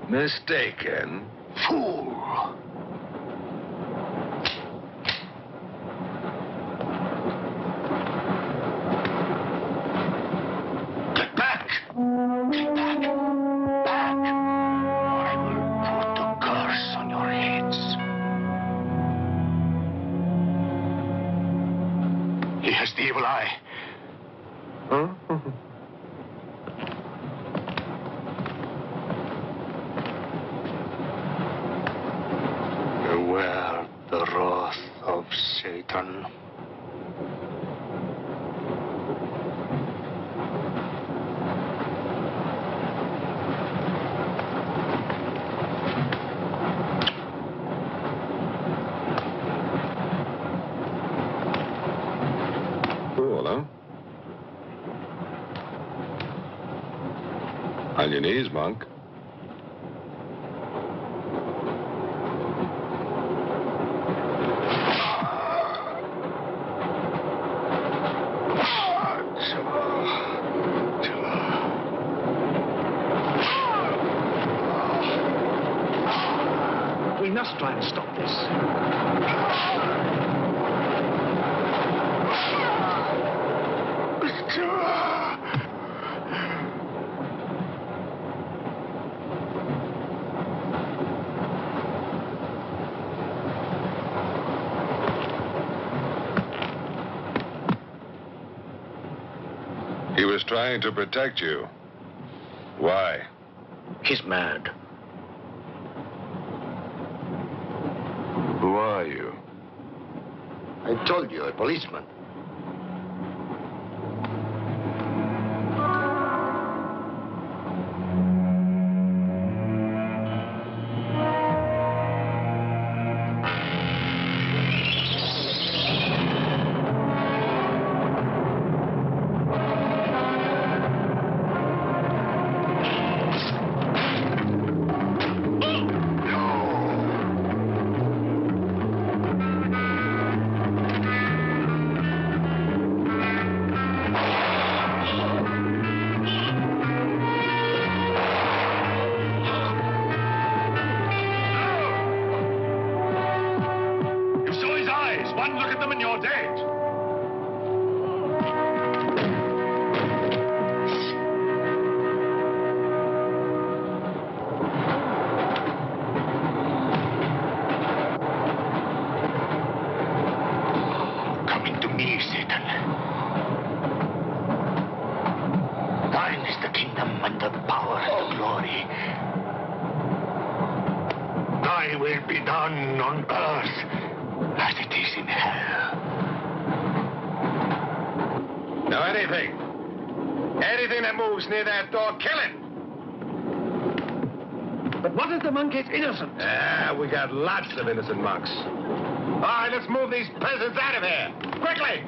Mistaken? Fool! Get back! Get back! Back! Or I will put the curse on your heads. He has the evil eye. Huh? wrath of Satan. Cool, huh? On your knees, monk. We must try and stop this. He was trying to protect you. Why? He's mad. Who are you? I told you, a policeman. You saw his eyes. One look at them and you're dead. Coming to me, Satan. Thine is the kingdom and the power and the glory. Thy will be done on earth as it is in hell. Now anything that moves near that door, kill it! But what if the monk is innocent? We got lots of innocent monks. All right, let's move these peasants out of here. Quickly!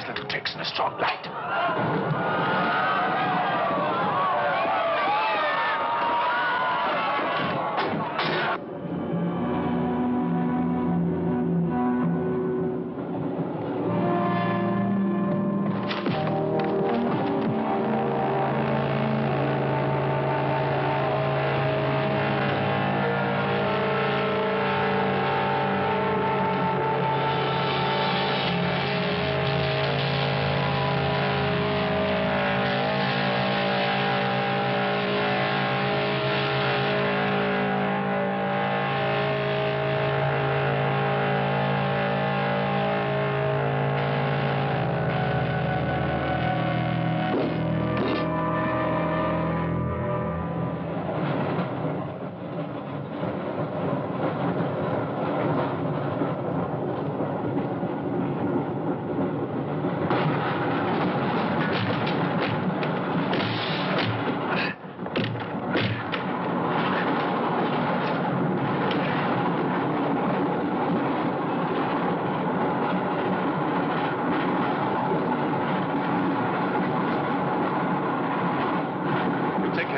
little tricks in a strong light.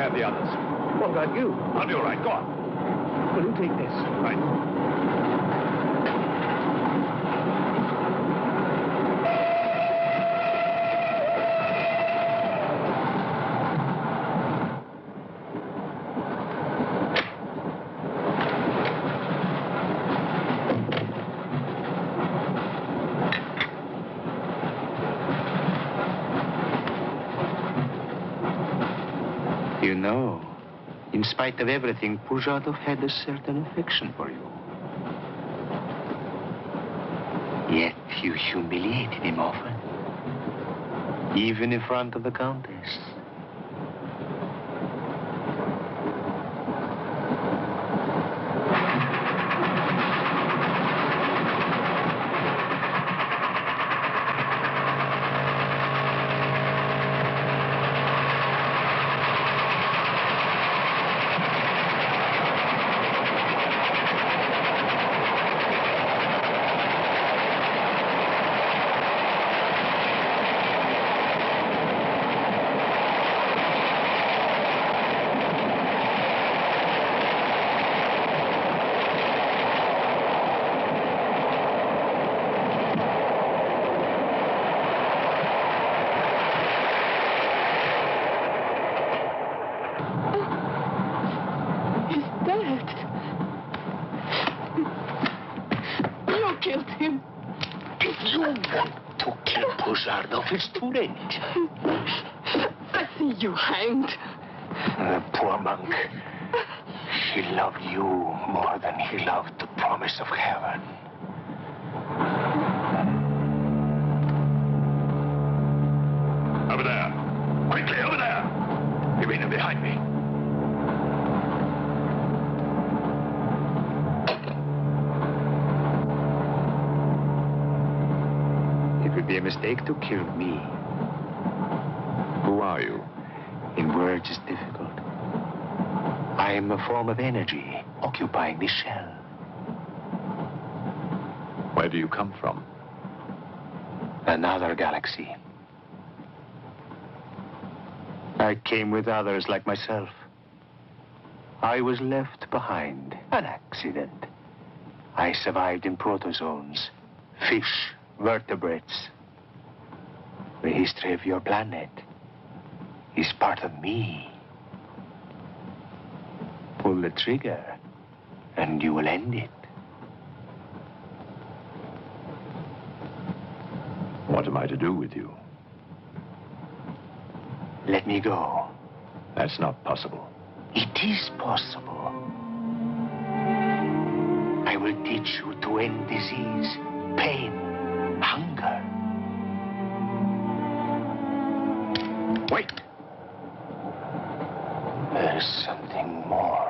The others. What about you? I'll be all right. Go on. Will you take this? Right. You know, in spite of everything, Pujatov had a certain affection for you. Yet you humiliated him often, even in front of the Countess. It's too late. I see you hanged. The poor monk. He loved you more than he loved the promise of heaven. Over there. Quickly, over there. You mean them behind me? It would be a mistake to kill me. Who are you? In words, it's difficult. I am a form of energy occupying this shell. Where do you come from? Another galaxy. I came with others like myself. I was left behind. An accident. I survived in protozoans, fish, vertebrates. The history of your planet is part of me. Pull the trigger, and you will end it. What am I to do with you? Let me go. That's not possible. It is possible. I will teach you to end disease, pain, hunger. Wait. There is something more.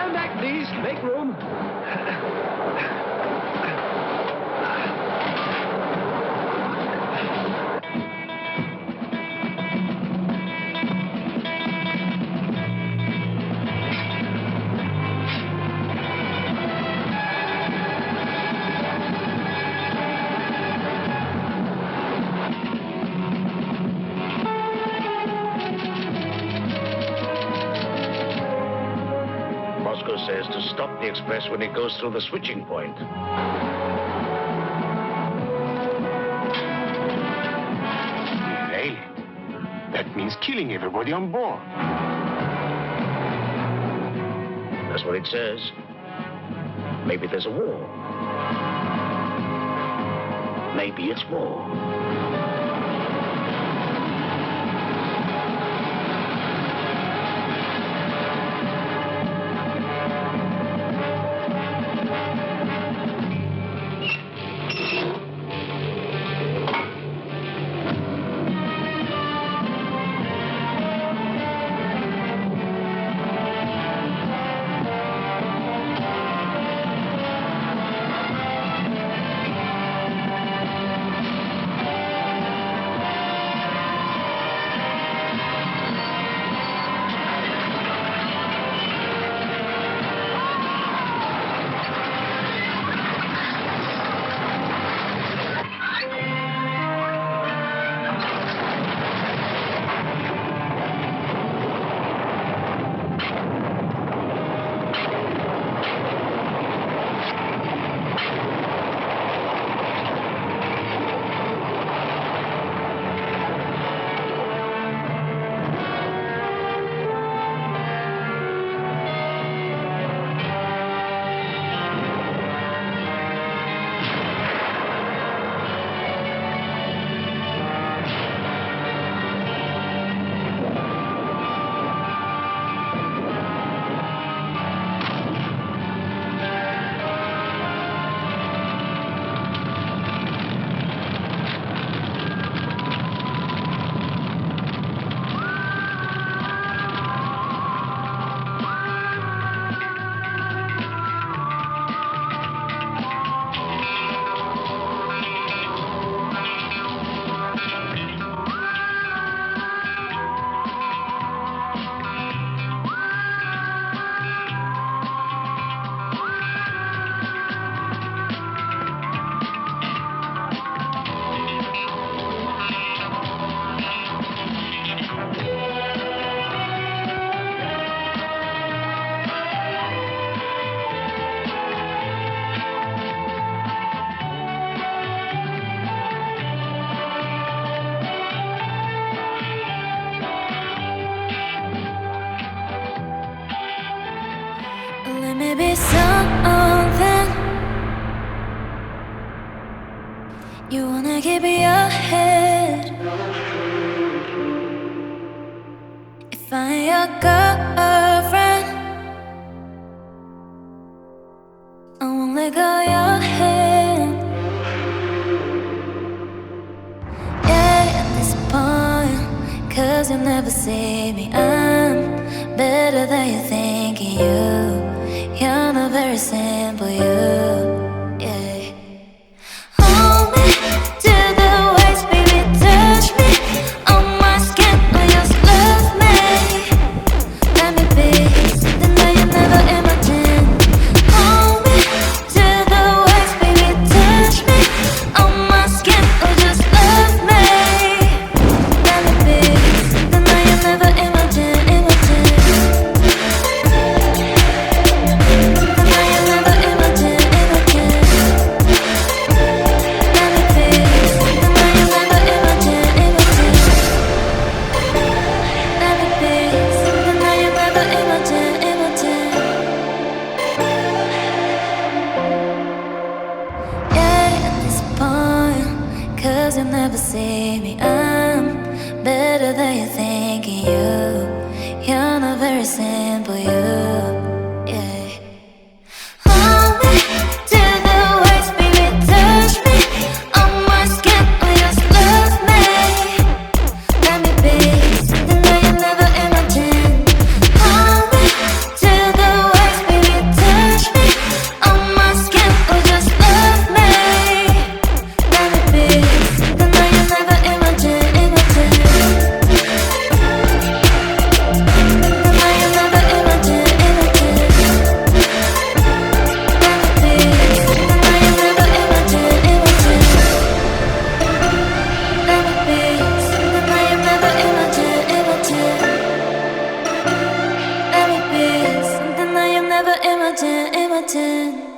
Stand back, please. Make room. Moscow says to stop the express when it goes through the switching point. Delay. That means killing everybody on board. That's what it says. Maybe there's a war. Maybe it's war. Let me be something you wanna keep in your head. If I ain't your girlfriend, I won't let go of your hand. Yeah, at this point, 'cause you'll never see me. I'm better than you thinking you're not very simple, yeah. Hold me to the waist, baby, touch me on my skin, or just love me. Let me be something that you never imagined. Hold me to the waist, baby, touch me on my skin, or just love me. Let me be something that you never imagined, you'll never see me. I'm better than you thinking you're not very simple, yeah. Hold me to the waist, baby, touch me on my skin, or just love me. Let me be something that you never imagined. Hold me to the waist, baby. pretend